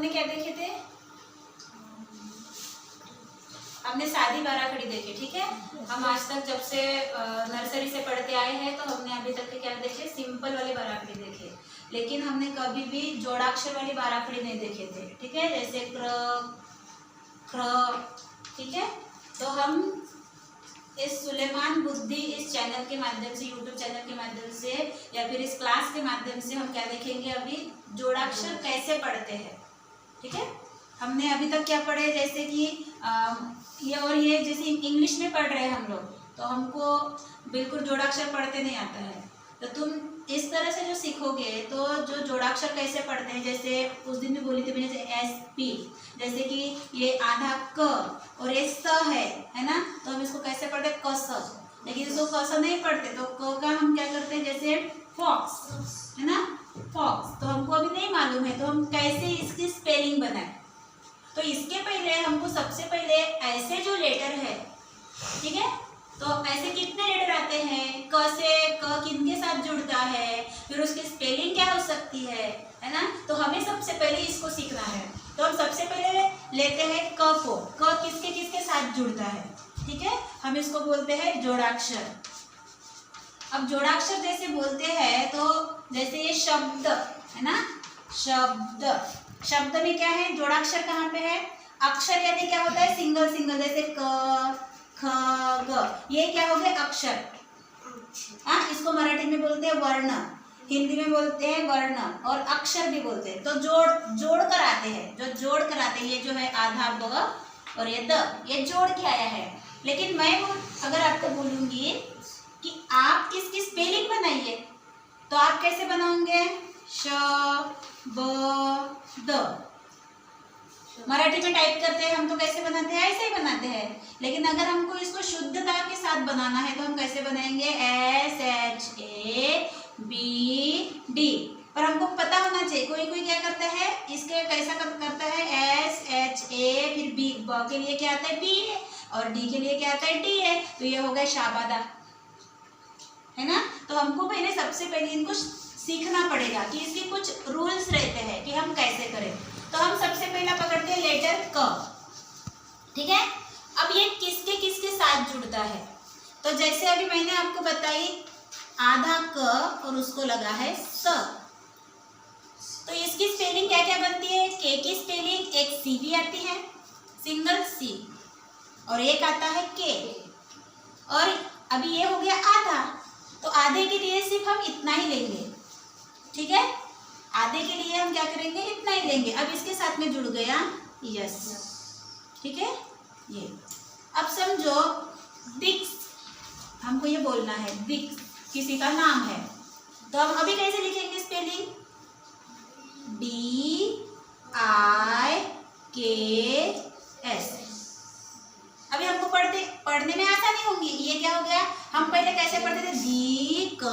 हमने क्या देखे थे? हमने सादी बाराखड़ी देखे, ठीक है। हम आज तक जब से नर्सरी से पढ़ते आए हैं तो हमने अभी तक के क्या देखे? सिंपल वाली बाराखड़ी देखे, लेकिन हमने कभी भी जोड़ाक्षर वाली बाराखड़ी नहीं देखे थे, ठीक है। जैसे क्र, ख्र, ठीक है। तो हम इस सुलेमान बुद्धि इस चैनल के माध्यम से, यूट्यूब चैनल के माध्यम से या फिर इस क्लास के माध्यम से हम क्या देखेंगे? अभी जोड़ाक्षर कैसे पढ़ते हैं, ठीक है। हमने अभी तक क्या पढ़े? जैसे कि ये जैसे इंग्लिश में पढ़ रहे हैं हम लोग, तो हमको बिल्कुल जोड़ाक्षर पढ़ते नहीं आता है। तो तुम इस तरह से जो सीखोगे तो जो जोड़ाक्षर कैसे पढ़ते हैं, जैसे उस दिन भी बोली थी मैंने, SP, जैसे कि ये आधा क और ये स है ना, तो हम इसको कैसे पढ़ते? क स। लेकिन इसको क स नहीं पढ़ते, तो क का हम क्या करते हैं? जैसे फॉक्स, है ना, फॉक्स। तो हमको अभी नहीं मालूम है, तो हम कैसे इसकी स्पेलिंग बनाए? तो इसके पहले हमको सबसे पहले ऐसे जो लेटर है, ठीक है, तो ऐसे कितने लेटर आते हैं? क से क किनके साथ जुड़ता है, फिर उसकी स्पेलिंग क्या हो सकती है ना। तो हमें सबसे पहले इसको सीखना है। तो हम सबसे पहले लेते हैं क को। क किसके किसके साथ जुड़ता है, ठीक है। हम इसको बोलते हैं जोड़ाक्षर। अब जोड़ाक्षर जैसे बोलते हैं तो जैसे ये शब्द है ना, शब्द, शब्द में क्या है? जोड़ाक्षर कहाँ पे है? अक्षर यानी क्या होता है? सिंगल सिंगल, जैसे क, ख, ग, ये क्या हो गए? अक्षर। हाँ, इसको मराठी में बोलते हैं वर्ण, हिंदी में बोलते हैं वर्ण, और अक्षर भी बोलते हैं। तो जोड़ कर आते हैं, जो जोड़ कर आते हैं, ये जो है आधा ब और ये द, ये जोड़ के आया है। लेकिन मैं अगर आपको बोलूंगी कि आप इसकी स्पेलिंग बनाइए, तो आप कैसे बनाओगे? श, ब, द। मराठी में टाइप करते हैं हम तो कैसे बनाते हैं? ऐसे ही बनाते हैं। लेकिन अगर हमको इसको शुद्धता के साथ बनाना है तो हम कैसे बनाएंगे? SHABD। पर हमको पता होना चाहिए, कोई कोई क्या करता है, इसके कैसा करता है? SHA, फिर B, ब के लिए क्या आता है? B है, और D के लिए क्या आता है? D है। तो ये हो गया शाबादा, है ना। तो हमको पहले सबसे पहले इनको सीखना पड़ेगा कि इसके कुछ रूल्स रहते हैं कि हम कैसे करें। तो हम सबसे पहला पकड़ते हैं लेटर क, ठीक है। अब ये किसके किसके साथ जुड़ता है? तो जैसे अभी मैंने आपको बताई आधा क और उसको लगा है स, तो इसकी स्पेलिंग क्या क्या बनती है? के की स्पेलिंग एक सी भी आती है, सिंगल सी, और एक आता है के। और अभी ये हो गया आधा, तो आधे के लिए सिर्फ हम इतना ही लेंगे, ठीक है। आधे के लिए हम क्या करेंगे? इतना ही लेंगे। अब इसके साथ में जुड़ गया यस, ठीक है। ये अब समझो दिक्स, हमको ये बोलना है दिक्स किसी का नाम है, तो हम अभी कैसे लिखेंगे स्पेलिंग? DIKS। अभी हमको पढ़ने में आसानी होगी। ये क्या हो गया? हम पहले कैसे पढ़ते थे? दी क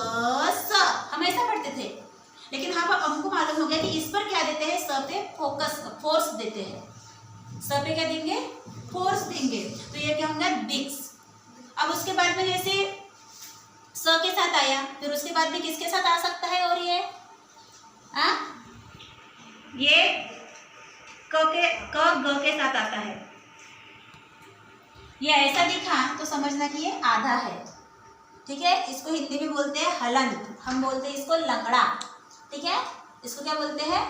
स, हम ऐसा पढ़ते थे। लेकिन हाँ, हमको मालूम हो गया कि इस पर क्या देते हैं? स पे फोर्स देते हैं। स पे क्या देंगे? फोर्स देंगे। तो ये क्या होगा? दिक्स। अब उसके बाद में जैसे स के साथ आया, फिर उसके बाद भी किसके साथ आ सकता है? और ये ग के साथ आता है। ये ऐसा दिखा तो समझना कि ये आधा है, ठीक है। इसको हिंदी में बोलते हैं हलंत, हम बोलते हैं इसको लंगड़ा, ठीक है। इसको क्या बोलते हैं?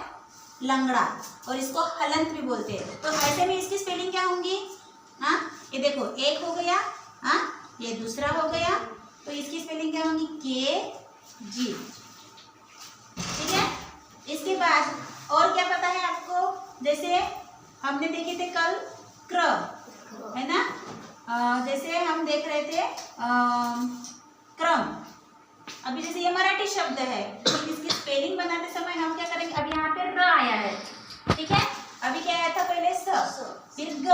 लंगड़ा, और इसको हलंत भी बोलते हैं। तो ऐसे में इसकी स्पेलिंग क्या होंगी? हाँ, ये देखो, एक हो गया, हाँ, ये दूसरा हो गया, तो इसकी स्पेलिंग क्या होंगी? KG, ठीक है। इसके बाद और क्या पता है आपको? जैसे हमने देखे थे कल क्र, है ना। जैसे हम देख रहे थे क्रम। अभी जैसे ये मराठी शब्द है, तो इसकी स्पेलिंग बनाते समय हम क्या करेंगे? अब यहाँ पे र आया है, ठीक है। अभी क्या आया था? पहले स, फिर ग,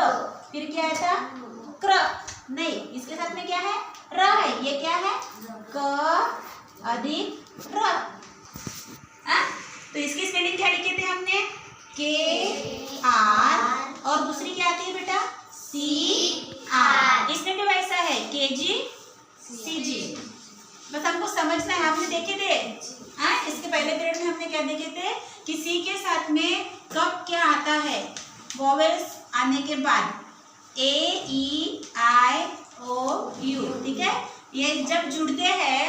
फिर क्या आया था? क्र। नहीं, इसके साथ में क्या है? र है। ये क्या है? क अधिक र। तो इसकी स्पेलिंग क्या लिखे थे हमने? KR, और दूसरी क्या आती है बेटा? CR। इसमें भी वैसा है, KG CG। बस हमको समझना है। हमने देखे थे इसके पहले पीरियड में हमने क्या देखे थे कि सी के साथ में कब क्या आता वॉवेल्स आने के बाद ए ई आई ओ यू, ठीक है। ये जब जुड़ते हैं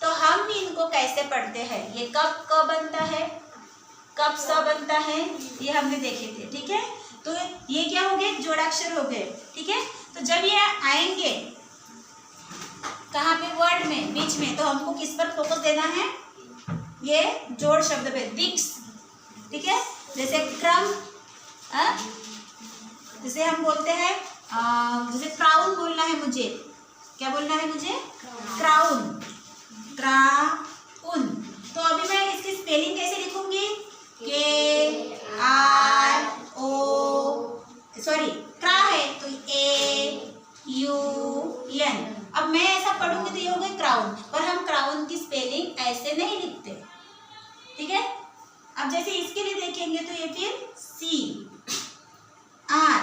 तो हम इनको कैसे पढ़ते हैं, ये कब क बनता है, कब स बनता है, ये हमने देखे थे, ठीक है। तो ये क्या हो गए, जोड़ाक्षर हो गए, ठीक है। तो जब ये आएंगे कहाँ पे, वर्ड में बीच में, तो हमको किस पर फोकस देना है, ये जोड़ शब्द पे, दिक्स, ठीक है। जैसे क्रम, जैसे हम बोलते हैं जैसे क्राउन बोलना है मुझे, क्या बोलना है मुझे, क्राउन, क्राउन। तो अभी मैं इसकी स्पेलिंग कैसे लिखूंगी, के आर ओ, सॉरी क्रा है तो ए यू एन। अब मैं ऐसा पढ़ूंगी तो ये हो गई क्राउन, पर हम क्राउन की स्पेलिंग ऐसे नहीं लिखते, ठीक है। अब जैसे इसके लिए देखेंगे तो ये फिर सी आर,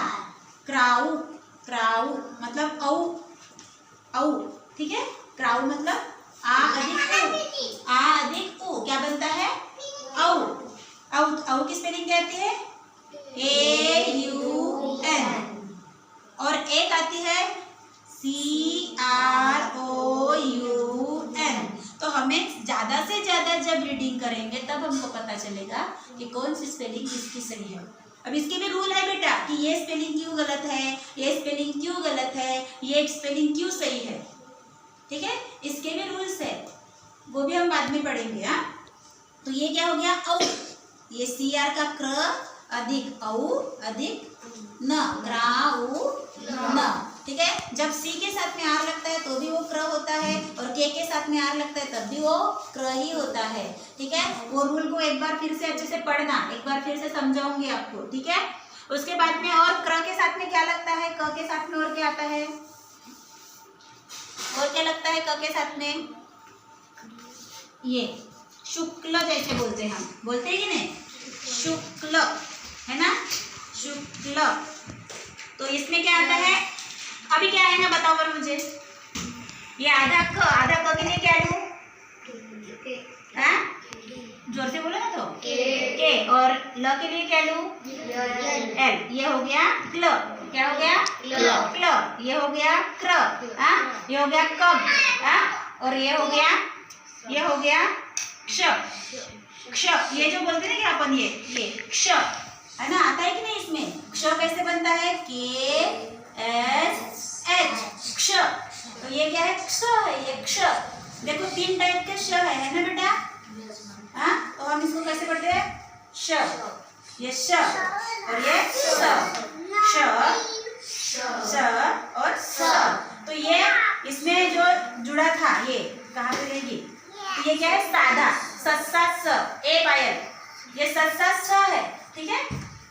क्राउ, क्राउ मतलब औ, औ, ठीक है। क्राउ मतलब आ अधिक उ, क्या बनता है, औ। औ की स्पेलिंग क्या आती है, ए यू एन। और एक आती है C R O U N. तो हमें ज्यादा से ज्यादा जब रीडिंग करेंगे तब हमको पता चलेगा कि कौन सी स्पेलिंग किसकी सही है। अब इसके भी रूल है बेटा कि ये स्पेलिंग क्यों गलत है, ये स्पेलिंग क्यों गलत है, ये स्पेलिंग क्यों सही है, ठीक है। इसके भी रूल्स है, वो भी हम बाद में पढ़ेंगे। हाँ, तो ये क्या हो गया, औ, ये सी आर का क्र अधिक औ अधिक न, क्राउ न, ठीक है। जब सी के साथ में आर लगता है तो भी वो क्र होता है, और के साथ में आर लगता है तब भी वो क्र ही होता है, ठीक है। वो रूल को एक बार फिर से अच्छे से पढ़ना, एक बार फिर से समझाऊंगी आपको, ठीक है। उसके बाद में और क्र के साथ में क्या लगता है, क के साथ में और क्या आता है, और क्या लगता है क के साथ में, ये शुक्ल जैसे बोलते हैं, हम बोलते हैं कि नहीं, शुक्ल है ना, शुक्ल। तो इसमें क्या आता है, अभी क्या आएगा बताओ पर मुझे, ये आधा क के लिए क्या लूं, जोर से बोलो ना, तो के, और ल के लिए क्या लूं, एल। ये हो गया क्ल, क्या हो गया, क्ल। ये हो गया क्र, ये हो गया कब, और ये हो गया क्ष, क्ष। ये जो बोलते हैं ना कि अपन ये क्ष है ना, आता है कि नहीं। इसमें क्ष कैसे बनता है, के एस एच, क्ष। तो ये क्या है, क्ष है, ये क्ष। देखो 3 टाइप के श है ना बेटा। हाँ, तो हम इसको कैसे पढ़ते हैं, श, ये श और ये स, श, स और स। तो ये इसमें जो जुड़ा था ये कहाँ पे रहेगी, तो ये क्या है, साधा, सस्सा स, ए पायल, ये सस्सा स है, ठीक है।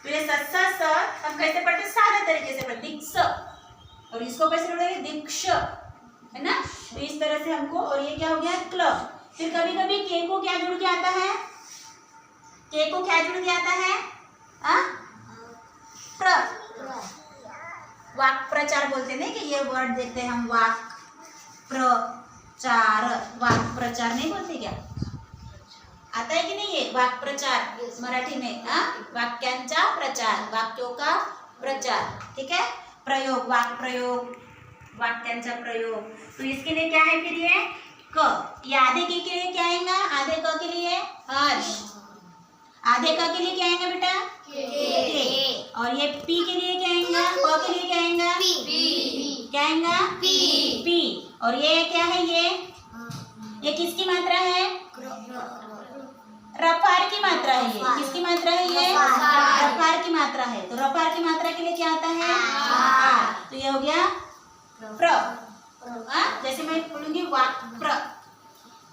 तो ये सस्सा स हम कैसे पढ़ते हैं, सारे तरीके से पढ़ते, दिक्स। और इसको कैसे पढ़ेंगे, दिक्ष, है ना। तो इस तरह से हमको, और ये क्या हो गया, क्ल। फिर कभी कभी के को क्या जुड़ के आता है, के को क्या जुड़ के आता है, प्र, वाक प्रचार बोलते हैं कि ये वर्ड देखते हैं हम, वाक प्रचार, वाक प्रचार नहीं बोलते क्या, आता है कि नहीं ये वाक प्रचार मराठी में, वाक्यांचा प्रचार, वाक्यों का प्रचार, ठीक है। प्रयोग, वाक प्रयोग, वाक्यांचा प्रयोग। तो इसके लिए क्या है फिर ये क, ये आधे के लिए क्या आएगा, आधे क के लिए हर्ष, आधे क के लिए क्या आएगा बेटा, के। और ये पी के लिए क्या आएगा, प के लिए क्या आएगा, पी, क्या आएगा, पी, पी। और ये क्या है, ये किसकी मात्रा है, रफार की मात्रा है, ये किसकी मात्रा है, ये रफार की मात्रा है। तो रफार की मात्रा के लिए क्या आता है, आ। तो ये हो गया प्र, जैसे मैं बोलूंगी वाक प्र,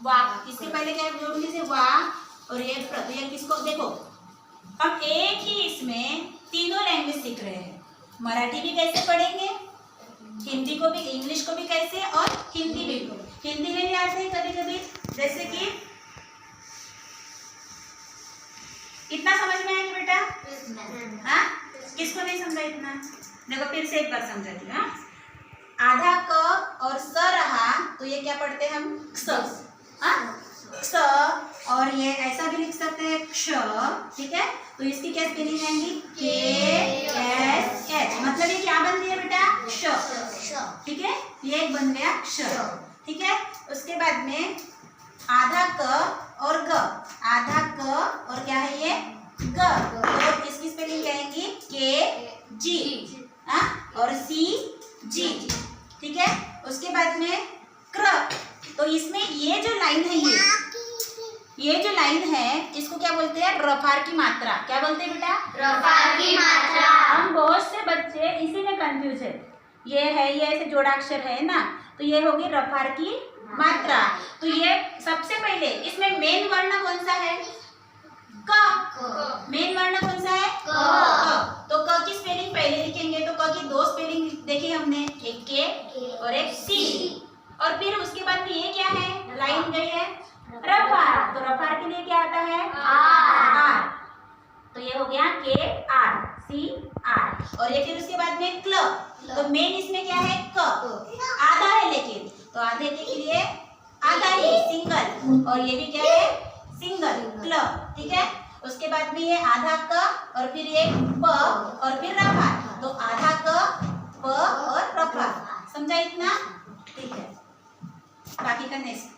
वाक, इसके पहले क्या जोड़ूंगी से वाक, और ये प्र। तो ये किसको, देखो हम एक ही इसमें तीनों लैंग्वेज सीख रहे हैं, मराठी भी कैसे पढ़ेंगे, हिंदी को भी, इंग्लिश को भी कैसे, और हिंदी भी, हिंदी में भी आते हैं कभी कभी, जैसे कि इतना समझ में आएगा बेटा, हाँ, किसको नहीं समझा इतना, देखो फिर से एक बार समझा दिया। आधा क और स रहा तो ये क्या पढ़ते हैं हम, क्ष, क्ष। और ये ऐसा भी लिख सकते हैं क्ष, ठीक है। तो इसकी क्या स्पेलिंग आएंगी, के एक बन गया क्षर, ठीक है। उसके बाद में आधा क और ग, आधा क और क्या है ये ग, तो इसकी स्पेलिंग क्या आएगी के जी और सी जी, ठीक है। उसके बाद में क्र, तो इसमें ये जो लाइन है ये जो लाइन है इसको क्या बोलते हैं रफार की मात्रा, क्या बोलते हैं बेटा रफार की मात्रा। हम बहुत से बच्चे इसी में कंफ्यूज है, ये ऐसे जोड़ाक्षर है ना, तो ये होगी रफार की मात्रा। तो ये सबसे पहले इसमें मेन वर्ण कौन सा है क, मेन वर्ण कौन सा है क, तो क की स्पेलिंग पहले लिखेंगे, तो क की दो स्पेलिंग देखी हमने, एक के और एक सी, और फिर उसके बाद में ये क्या है लाइन गई है रफार, तो रफार के लिए क्या आता है आर, तो ये हो गया के आर सी आर, और ये फिर उसके बाद में क्ल, तो मेन इसमें क्या है क, आधा है लेकिन, तो आधे के लिए आधा ही सिंगल, और ये भी क्या है सिंगल क्ल, ठीक है। उसके बाद में ये आधा क और फिर ये प और फिर रफार, तो आधा क प और रफार, समझा इतना, ठीक है। बाकी का नेक्स्ट